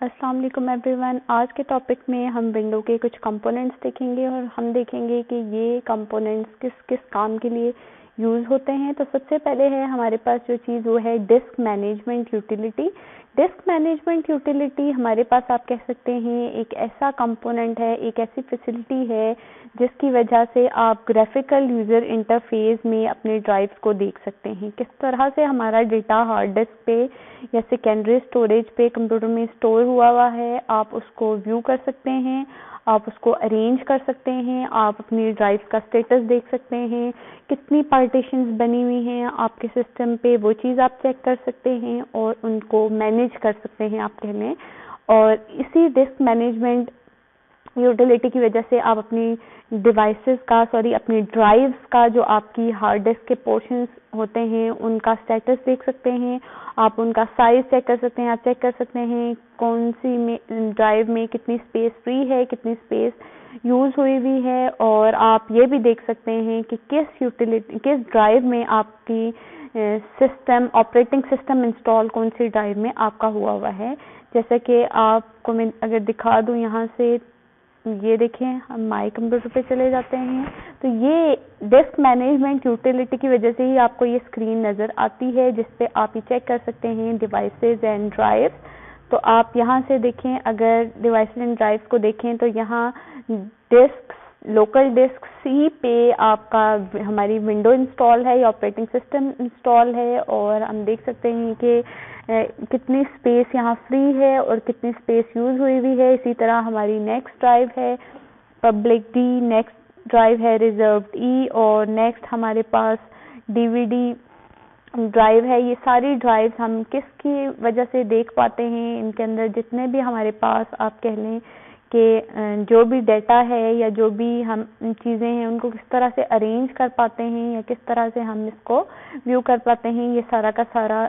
अस्सलाम वालेकुम एवरीवन। आज के टॉपिक में हम विंडो के कुछ कंपोनेंट्स देखेंगे और हम देखेंगे कि ये कंपोनेंट्स किस किस काम के लिए यूज़ होते हैं। तो सबसे पहले है हमारे पास जो चीज़ वो है disc management utility. Disc management utility हमारे पास आप कह सकते हैं एक ऐसा कंपोनेंट है, एक ऐसी फैसिलिटी है जिसकी वजह से आप ग्राफिकल यूज़र इंटरफेस में अपने ड्राइव्स को देख सकते हैं। किस तरह से हमारा डेटा हार्ड डिस्क पे या सेकेंडरी स्टोरेज पे कंप्यूटर में स्टोर हुआ है, आप उसको व्यू कर सकते हैं, आप उसको अरेंज कर सकते हैं, आप अपनी ड्राइव का स्टेटस देख सकते हैं, कितनी पार्टीशंस बनी हुई हैं आपके सिस्टम पे वो चीज़ आप चेक कर सकते हैं और उनको मैनेज कर सकते हैं आप कह लें। और इसी डिस्क मैनेजमेंट यूटिलिटी की वजह से आप अपनी अपनी ड्राइव्स का जो आपकी हार्ड डिस्क के पोर्शंस होते हैं उनका स्टेटस देख सकते हैं, आप उनका साइज चेक कर सकते हैं, आप चेक कर सकते हैं कौन सी में ड्राइव में कितनी स्पेस फ्री है, कितनी स्पेस यूज़ हुई हुई है। और आप ये भी देख सकते हैं कि किस ड्राइव में आपकी सिस्टम ऑपरेटिंग सिस्टम इंस्टॉल कौन सी ड्राइव में आपका हुआ है। जैसा कि आपको मैं अगर दिखा दूं यहाँ से, ये देखें, हम माई कंप्यूटर पे चले जाते हैं तो ये डिस्क मैनेजमेंट यूटिलिटी की वजह से ही आपको ये स्क्रीन नज़र आती है जिसपे आप ये चेक कर सकते हैं डिवाइसेस एंड ड्राइव्स। तो आप यहाँ से देखें, अगर डिवाइसेस एंड ड्राइव्स को देखें तो यहाँ डिस्क लोकल डिस्क सी पे आपका हमारी विंडो इंस्टॉल है या ऑपरेटिंग सिस्टम इंस्टॉल है और हम देख सकते हैं कि कितनी स्पेस यहाँ फ्री है और कितनी स्पेस यूज़ हुई हुई है। इसी तरह हमारी नेक्स्ट ड्राइव है पब्लिक डी, नेक्स्ट ड्राइव है रिजर्व्ड ई और नेक्स्ट हमारे पास डीवीडी ड्राइव है। ये सारी ड्राइव्स हम किसकी वजह से देख पाते हैं, इनके अंदर जितने भी हमारे पास आप कह लें कि जो भी डाटा है या जो भी हम चीज़ें हैं उनको किस तरह से अरेंज कर पाते हैं या किस तरह से हम इसको व्यू कर पाते हैं, ये सारा का सारा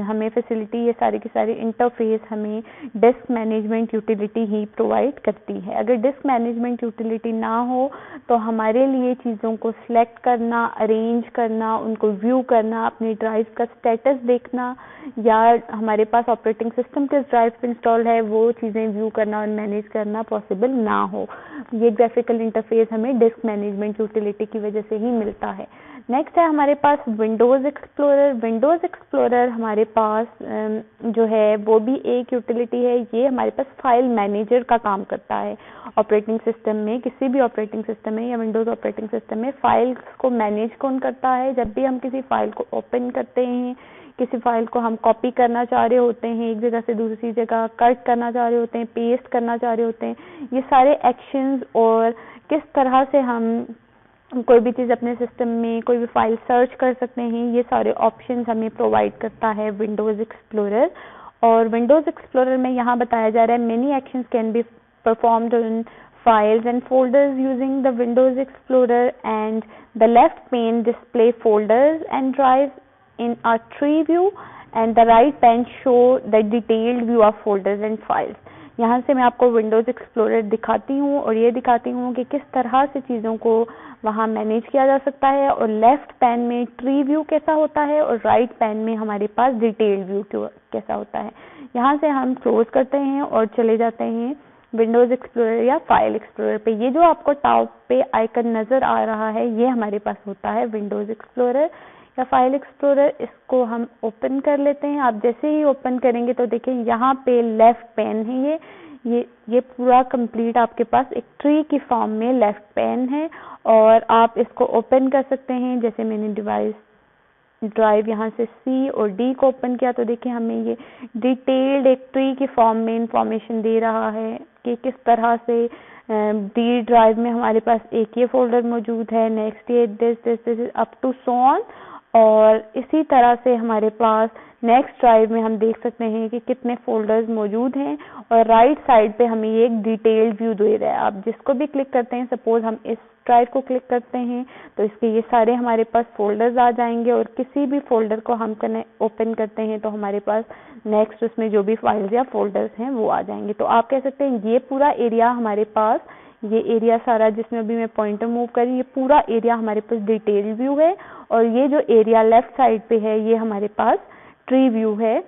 हमें फैसिलिटी, ये सारी की सारी इंटरफेस हमें डिस्क मैनेजमेंट यूटिलिटी ही प्रोवाइड करती है। अगर डिस्क मैनेजमेंट यूटिलिटी ना हो तो हमारे लिए चीज़ों को सिलेक्ट करना, अरेंज करना, उनको व्यू करना, अपनी ड्राइव का स्टेटस देखना या हमारे पास ऑपरेटिंग सिस्टम किस ड्राइव पर इंस्टॉल है वो चीज़ें व्यू करना और मैनेज करना पॉसिबल ना हो। ये ग्राफिकल इंटरफेस हमें डिस्क मैनेजमेंट यूटिलिटी की वजह से ही मिलता है। नेक्स्ट है हमारे पास विंडोज़ एक्सप्लोरर। विंडोज़ एक्सप्लोरर हमारे पास जो है वो भी एक यूटिलिटी है। ये हमारे पास फाइल मैनेजर का काम करता है। ऑपरेटिंग सिस्टम में, किसी भी ऑपरेटिंग सिस्टम में या विंडोज़ ऑपरेटिंग सिस्टम में फाइल्स को मैनेज कौन करता है। जब भी हम किसी फाइल को ओपन करते हैं, किसी फाइल को हम कॉपी करना चाह रहे होते हैं, एक जगह से दूसरी जगह कट करना चाह रहे होते हैं, पेस्ट करना चाह रहे होते हैं, ये सारे एक्शंस और किस तरह से हम कोई भी चीज़ अपने सिस्टम में कोई भी फाइल सर्च कर सकते हैं, ये सारे ऑप्शंस हमें प्रोवाइड करता है विंडोज़ एक्सप्लोरर। और विंडोज़ एक्सप्लोरर में यहाँ बताया जा रहा है many actions can be performed in files and folders using the Windows Explorer, and the left pane display folders and drives in a tree view and the right pane show the detailed view of folders and files. यहाँ से मैं आपको Windows explorer दिखाती हूँ और ये दिखाती हूँ कि किस तरह से चीज़ों को वहाँ मैनेज किया जा सकता है और लेफ्ट पैन में ट्री व्यू कैसा होता है और राइट पैन में हमारे पास डिटेल्ड व्यू कैसा होता है। यहाँ से हम क्लोज करते हैं और चले जाते हैं विंडोज़ एक्सप्लोरर या फाइल एक्सप्लोरर पे। ये जो आपको टॉप पे आइकन नज़र आ रहा है ये हमारे पास होता है विंडोज़ एक्सप्लोरर या फाइल एक्सप्लोरर। इसको हम ओपन कर लेते हैं। आप जैसे ही ओपन करेंगे तो देखिए यहाँ पे लेफ्ट पैन है, ये पूरा कंप्लीट आपके पास एक ट्री की फॉर्म में लेफ्ट पैन है और आप इसको ओपन कर सकते हैं। जैसे मैंने ड्राइव यहाँ से सी और डी को ओपन किया तो देखिए हमें ये डिटेल्ड एक ट्री की फॉर्म में इंफॉर्मेशन दे रहा है कि किस तरह से डी ड्राइव में हमारे पास एक ये फोल्डर मौजूद है, नेक्स्ट ये this up to so on. और इसी तरह से हमारे पास नेक्स्ट ड्राइव में हम देख सकते हैं कि कितने फोल्डर्स मौजूद हैं और राइट साइड पे हमें ये एक डिटेल्ड व्यू दे रहा है। आप जिसको भी क्लिक करते हैं, सपोज हम इस ड्राइव को क्लिक करते हैं तो इसके ये सारे हमारे पास फोल्डर्स आ जाएंगे और किसी भी फोल्डर को हम ओपन करते हैं तो हमारे पास नेक्स्ट उसमें जो भी फाइल्स या फोल्डर्स हैं वो आ जाएंगे। तो आप कह सकते हैं ये पूरा एरिया हमारे पास, ये एरिया सारा जिसमें अभी मैं पॉइंटर मूव करी, ये पूरा एरिया हमारे पास डिटेल व्यू है और ये जो एरिया लेफ्ट साइड पे है ये हमारे पास ट्री व्यू है।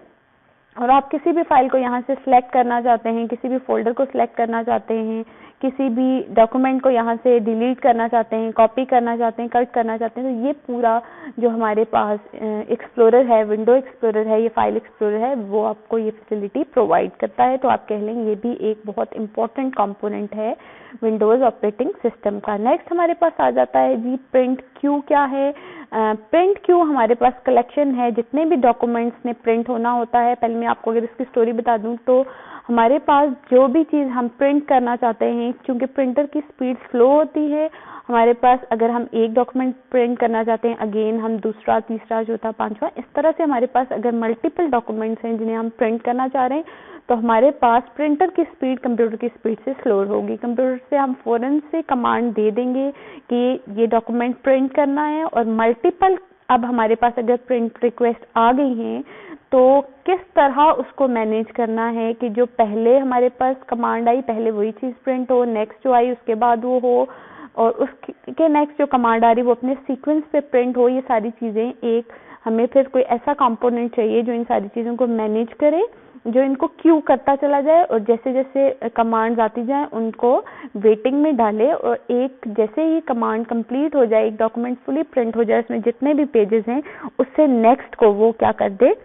और आप किसी भी फाइल को यहाँ से सिलेक्ट करना चाहते हैं, किसी भी फोल्डर को सिलेक्ट करना चाहते हैं, किसी भी डॉक्यूमेंट को यहाँ से डिलीट करना चाहते हैं, कॉपी करना चाहते हैं, कट करना चाहते हैं, तो ये पूरा जो हमारे पास एक्सप्लोरर है, विंडो एक्सप्लोरर है, ये फाइल एक्सप्लोरर है, वो आपको ये फैसिलिटी प्रोवाइड करता है। तो आप कह लेंगे ये भी एक बहुत इंपॉर्टेंट कंपोनेंट है विंडोज ऑपरेटिंग सिस्टम का। नेक्स्ट हमारे पास आ जाता है जी प्रिंट क्यू। क्या है प्रिंट क्यू? हमारे पास कलेक्शन है जितने भी डॉक्यूमेंट्स में प्रिंट होना होता है। पहले मैं आपको अगर इसकी स्टोरी बता दूं तो हमारे पास जो भी चीज हम प्रिंट करना चाहते हैं, क्योंकि प्रिंटर की स्पीड स्लो होती है, हमारे पास अगर हम एक डॉक्यूमेंट प्रिंट करना चाहते हैं, अगेन हम दूसरा, तीसरा, चौथा, पांचवा, इस तरह से हमारे पास अगर मल्टीपल डॉक्यूमेंट्स हैं जिन्हें हम प्रिंट करना चाह रहे हैं, तो हमारे पास प्रिंटर की स्पीड कंप्यूटर की स्पीड से स्लो होगी। कंप्यूटर से हम फौरन से कमांड दे देंगे कि ये डॉक्यूमेंट प्रिंट करना है, और मल्टीपल अब हमारे पास अगर प्रिंट रिक्वेस्ट आ गई हैं तो किस तरह उसको मैनेज करना है कि जो पहले हमारे पास कमांड आई पहले वही चीज प्रिंट हो, नेक्स्ट जो आई उसके बाद वो हो, और उसके नेक्स्ट जो कमांड आ रही वो अपने सीक्वेंस पे प्रिंट हो। ये सारी चीजें एक हमें फिर कोई ऐसा कंपोनेंट चाहिए जो इन सारी चीजों को मैनेज करे, जो इनको क्यू करता चला जाए, और जैसे जैसे कमांड्स आती जाए उनको वेटिंग में डाले, और एक जैसे ही कमांड कंप्लीट हो जाए, एक डॉक्यूमेंट फुली प्रिंट हो जाए, उसमें जितने भी पेजेस हैं उससे नेक्स्ट को वो क्या कर दे,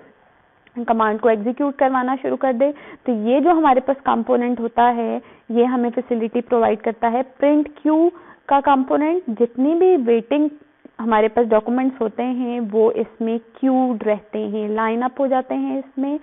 कमांड को एग्जीक्यूट करवाना शुरू कर दे। तो ये जो हमारे पास कंपोनेंट होता है ये हमें फैसिलिटी प्रोवाइड करता है। प्रिंट क्यू का कंपोनेंट जितनी भी वेटिंग हमारे पास डॉक्यूमेंट्स होते हैं वो इसमें क्यूड रहते हैं, लाइन अप हो जाते हैं इसमें,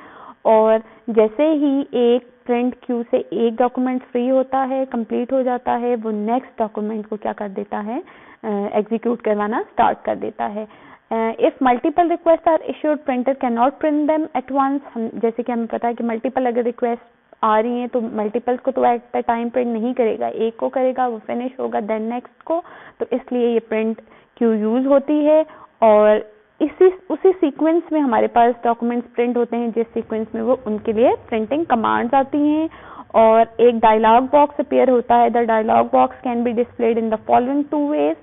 और जैसे ही एक प्रिंट क्यू से एक डॉक्यूमेंट फ्री होता है, कंप्लीट हो जाता है, वो नेक्स्ट डॉक्यूमेंट को क्या कर देता है, एग्जीक्यूट करवाना स्टार्ट कर देता है। If multiple request are issued printer can not print them at once. जैसे कि हमें पता है कि मल्टीपल अगर रिक्वेस्ट आ रही हैं तो मल्टीपल को तो एट द टाइम प्रिंट नहीं करेगा, एक को करेगा, वो फिनिश होगा, देन नेक्स्ट को। तो इसलिए ये प्रिंट क्यू यूज होती है, और उसी सीक्वेंस में हमारे पास डॉक्यूमेंट्स प्रिंट होते हैं जिस सीक्वेंस में वो उनके लिए प्रिंटिंग कमांड्स आती हैं, और एक डायलॉग बॉक्स अपीयर होता है। The dialog box can be displayed in the following two ways.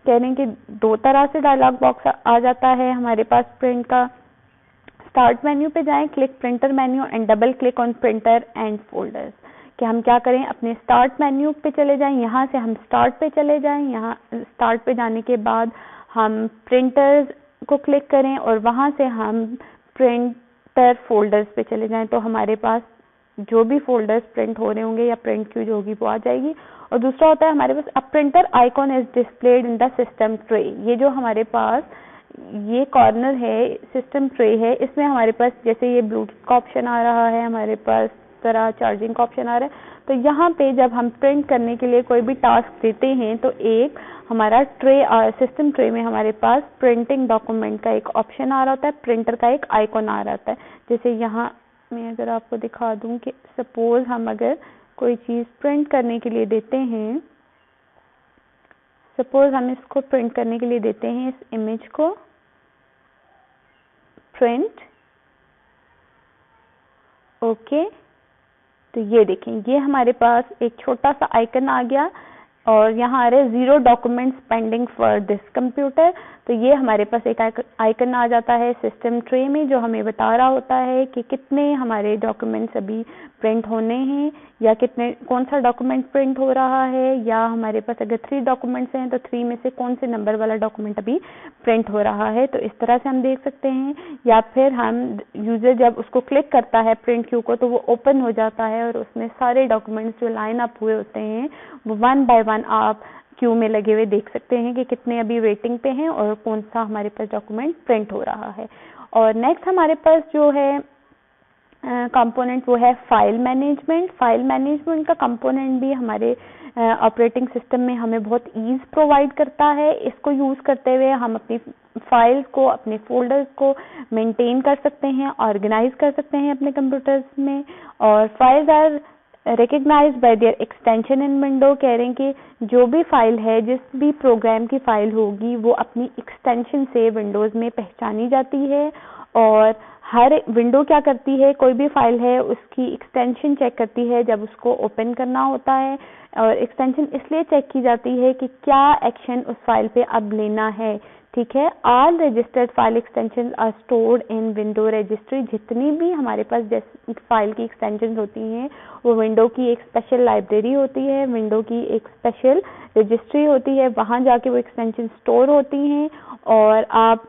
कह रहे हैं कि दो तरह से डायलॉग बॉक्स आ जाता है हमारे पास प्रिंट का। स्टार्ट मेन्यू पे जाएं, click printer menu and double click on printer and folders. कि हम क्या करें, अपने स्टार्ट मेन्यू पे चले जाएं, यहाँ से हम स्टार्ट पे चले जाएं, यहाँ स्टार्ट पे जाने के बाद हम प्रिंटर्स को क्लिक करें और वहां से हम प्रिंटर फोल्डर्स पे चले जाएं, तो हमारे पास जो भी फोल्डर्स प्रिंट हो रहे होंगे या प्रिंट क्यू जो होगी वो आ जाएगी। और दूसरा होता है हमारे पास a printer icon is displayed in the system tray. ये जो हमारे पास ये कॉर्नर है, सिस्टम ट्रे है, इसमें हमारे पास जैसे ये ब्लूटूथ का ऑप्शन आ रहा है, हमारे पास तरह चार्जिंग का ऑप्शन आ रहा है। तो यहाँ पे जब हम प्रिंट करने के लिए कोई भी टास्क देते हैं तो एक हमारा ट्रे सिस्टम ट्रे में हमारे पास प्रिंटिंग डॉक्यूमेंट का एक ऑप्शन आ रहा होता है, प्रिंटर का एक आइकॉन आ रहा होता है। जैसे यहाँ मैं अगर आपको दिखा दूं कि सपोज हम अगर कोई चीज प्रिंट करने के लिए देते हैं, सपोज हम इसको प्रिंट करने के लिए देते हैं, इस इमेज को प्रिंट, ओके, तो ये देखें ये हमारे पास एक छोटा सा आइकन आ गया और यहाँ आ रहे 0 documents pending for this computer. तो ये हमारे पास एक आइकन आ जाता है सिस्टम ट्रे में जो हमें बता रहा होता है कि कितने हमारे डॉक्यूमेंट्स अभी प्रिंट होने हैं, या कितने कौन सा डॉक्यूमेंट प्रिंट हो रहा है, या हमारे पास अगर 3 डॉक्यूमेंट्स हैं तो 3 में से कौन से नंबर वाला डॉक्यूमेंट अभी प्रिंट हो रहा है। तो इस तरह से हम देख सकते हैं। या फिर हम यूजर जब उसको क्लिक करता है प्रिंट क्यू को तो वो ओपन हो जाता है और उसमें सारे डॉक्यूमेंट्स जो लाइन अप हुए होते हैं वो 1 बाय 1 आप क्यू में लगे हुए देख सकते हैं कि कितने अभी वेटिंग पे हैं और कौन सा हमारे पास डॉक्यूमेंट प्रिंट हो रहा है। और नेक्स्ट हमारे पास जो है कंपोनेंट वो है फाइल मैनेजमेंट। फाइल मैनेजमेंट का कंपोनेंट भी हमारे ऑपरेटिंग सिस्टम में हमें बहुत ईज प्रोवाइड करता है। इसको यूज करते हुए हम अपनी फाइल्स को, अपने फोल्डर्स को मेंटेन कर सकते हैं, ऑर्गेनाइज कर सकते हैं अपने कंप्यूटर्स में। और files are recognised by their extension in window. कह रहे हैं कि जो भी फाइल है, जिस भी प्रोग्राम की फाइल होगी वो अपनी एक्सटेंशन से विंडोज में पहचानी जाती है और हर विंडो क्या करती है, कोई भी फाइल है उसकी एक्सटेंशन चेक करती है जब उसको ओपन करना होता है, और एक्सटेंशन इसलिए चेक की जाती है कि क्या एक्शन उस फाइल पे अब लेना है। ठीक है, all registered file extension are stored in window registry. जितनी भी हमारे पास फाइल की एक्सटेंशन होती हैं वो विंडो की एक स्पेशल लाइब्रेरी होती है, विंडो की एक स्पेशल रजिस्ट्री होती है, वहां जाके वो एक्सटेंशन स्टोर होती हैं और आप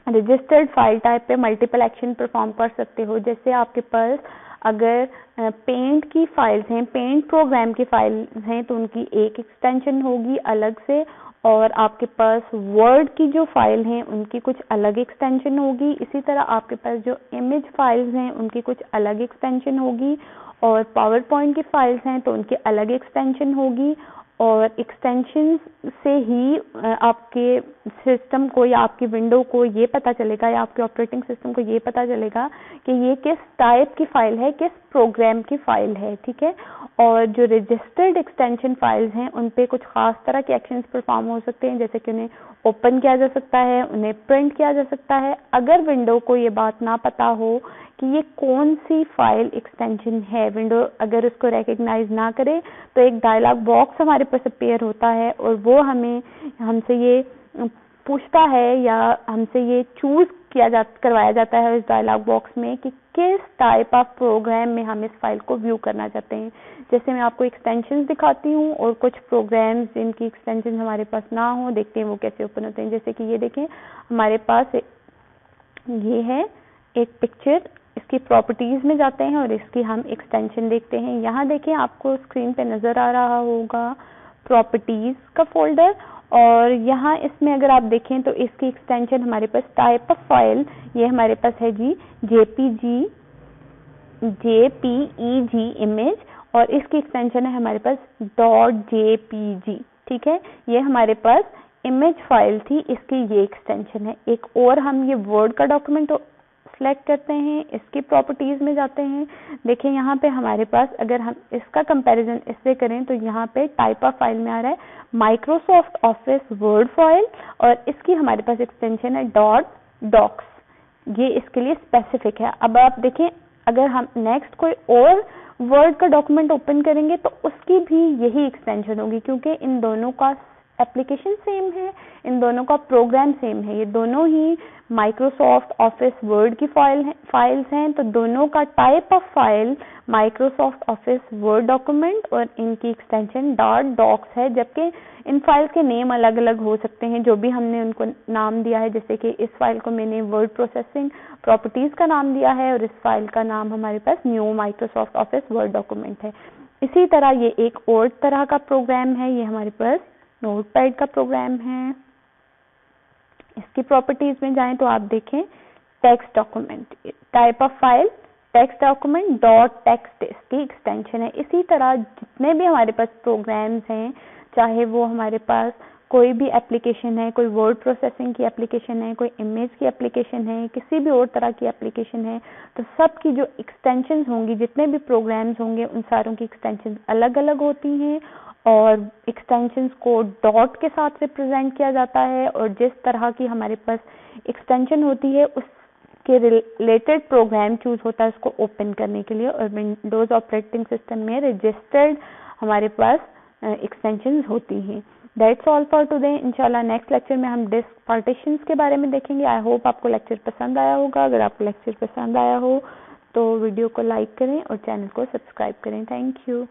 रजिस्टर्ड फाइल टाइप पे मल्टीपल एक्शन परफॉर्म कर सकते हो। जैसे आपके पास अगर पेंट की फाइल्स हैं, पेंट प्रोग्राम की फाइल्स हैं, तो उनकी एक एक्सटेंशन होगी अलग से, और आपके पास वर्ड की जो फाइल हैं उनकी कुछ अलग एक्सटेंशन होगी। इसी तरह आपके पास जो इमेज फाइल्स हैं उनकी कुछ अलग एक्सटेंशन होगी, और पावर पॉइंट की फाइल्स हैं तो उनकी अलग एक्सटेंशन होगी। और एक्सटेंशन से ही आपके सिस्टम को या आपकी विंडो को ये पता चलेगा, या आपके ऑपरेटिंग सिस्टम को ये पता चलेगा कि ये किस टाइप की फाइल है, किस प्रोग्राम की फाइल है। ठीक है, और जो रजिस्टर्ड एक्सटेंशन फाइल्स हैं उन पे कुछ खास तरह के एक्शंस परफॉर्म हो सकते हैं, जैसे कि उन्हें ओपन किया जा सकता है, उन्हें प्रिंट किया जा सकता है। अगर विंडो को ये बात ना पता हो कि ये कौन सी फाइल एक्सटेंशन है, विंडो अगर उसको रिकॉग्नाइज ना करे, तो एक डायलॉग बॉक्स हमारे पास अपीयर होता है और वो हमसे ये पूछता है या हमसे ये चूज करवाया जाता है इस डायलॉग बॉक्स में कि किस टाइप ऑफ प्रोग्राम में हम इस फाइल को व्यू करना चाहते हैं। जैसे मैं आपको एक्सटेंशंस दिखाती हूँ और कुछ प्रोग्राम्स जिनकी एक्सटेंशन हमारे पास ना हो, देखते हैं वो कैसे ओपन होते हैं। जैसे कि ये देखें, हमारे पास ये है एक पिक्चर, इसकी प्रॉपर्टीज में जाते हैं और इसकी हम एक्सटेंशन देखते हैं। यहाँ देखें, आपको स्क्रीन पे नजर आ रहा होगा प्रॉपर्टीज का फोल्डर, और यहाँ इसमें अगर आप देखें तो इसकी एक्सटेंशन हमारे पास टाइप ऑफ फाइल, ये हमारे पास है जी जेपीईजी इमेज, और इसकी एक्सटेंशन है हमारे पास .jpg। ठीक है, ये हमारे पास इमेज फाइल थी, इसकी ये एक्सटेंशन है। एक और हम ये वर्ड का डॉक्यूमेंट सेलेक्ट करते हैं, इसकी प्रॉपर्टीज में जाते हैं। देखिए यहाँ पे हमारे पास अगर हम इसका कंपैरिजन इससे करें तो यहाँ पे टाइप ऑफ फाइल में आ रहा है माइक्रोसॉफ्ट ऑफिस वर्ड फाइल, और इसकी हमारे पास एक्सटेंशन है .docs। ये इसके लिए स्पेसिफिक है। अब आप देखें, अगर हम नेक्स्ट कोई और वर्ड का डॉक्यूमेंट ओपन करेंगे तो उसकी भी यही एक्सटेंशन होगी, क्योंकि इन दोनों का एप्लीकेशन सेम है, इन दोनों का प्रोग्राम सेम है, ये दोनों ही माइक्रोसॉफ्ट ऑफिस वर्ड की फाइल्स हैं, तो दोनों का type of file Microsoft Office Word document और इनकी एक्सटेंशन .docs है। जबकि इन फाइल्स के नेम अलग अलग हो सकते हैं, जो भी हमने उनको नाम दिया है। जैसे कि इस फाइल को मैंने वर्ड प्रोसेसिंग प्रॉपर्टीज का नाम दिया है और इस फाइल का नाम हमारे पास new Microsoft Office Word document है। इसी तरह ये एक और तरह का प्रोग्राम है, ये हमारे पास नोटपैड का प्रोग्राम है। इसकी प्रॉपर्टीज में जाएं तो आप देखें text document, type of file text document .text इसकी एक्सटेंशन है। इसी तरह जितने भी हमारे पास प्रोग्राम्स हैं, चाहे वो हमारे पास कोई भी एप्लीकेशन है, कोई वर्ड प्रोसेसिंग की एप्लीकेशन है, कोई इमेज की एप्लीकेशन है, किसी भी और तरह की एप्लीकेशन है, तो सब की जो एक्सटेंशंस होंगी, जितने भी प्रोग्राम्स होंगे, उन सारों की एक्सटेंशंस अलग अलग होती हैं और एक्सटेंशंस को डॉट के साथ रिप्रेजेंट किया जाता है। और जिस तरह की हमारे पास एक्सटेंशन होती है उसके रिलेटेड प्रोग्राम चूज होता है उसको ओपन करने के लिए। और विंडोज ऑपरेटिंग सिस्टम में रजिस्टर्ड हमारे पास एक्सटेंशंस होती हैं। That's all for today. इंशाल्लाह नेक्स्ट लेक्चर में हम डिस्क पार्टीशंस के बारे में देखेंगे। आई होप आपको लेक्चर पसंद आया होगा। अगर आपको लेक्चर पसंद आया हो तो वीडियो को लाइक करें और चैनल को सब्सक्राइब करें। Thank you.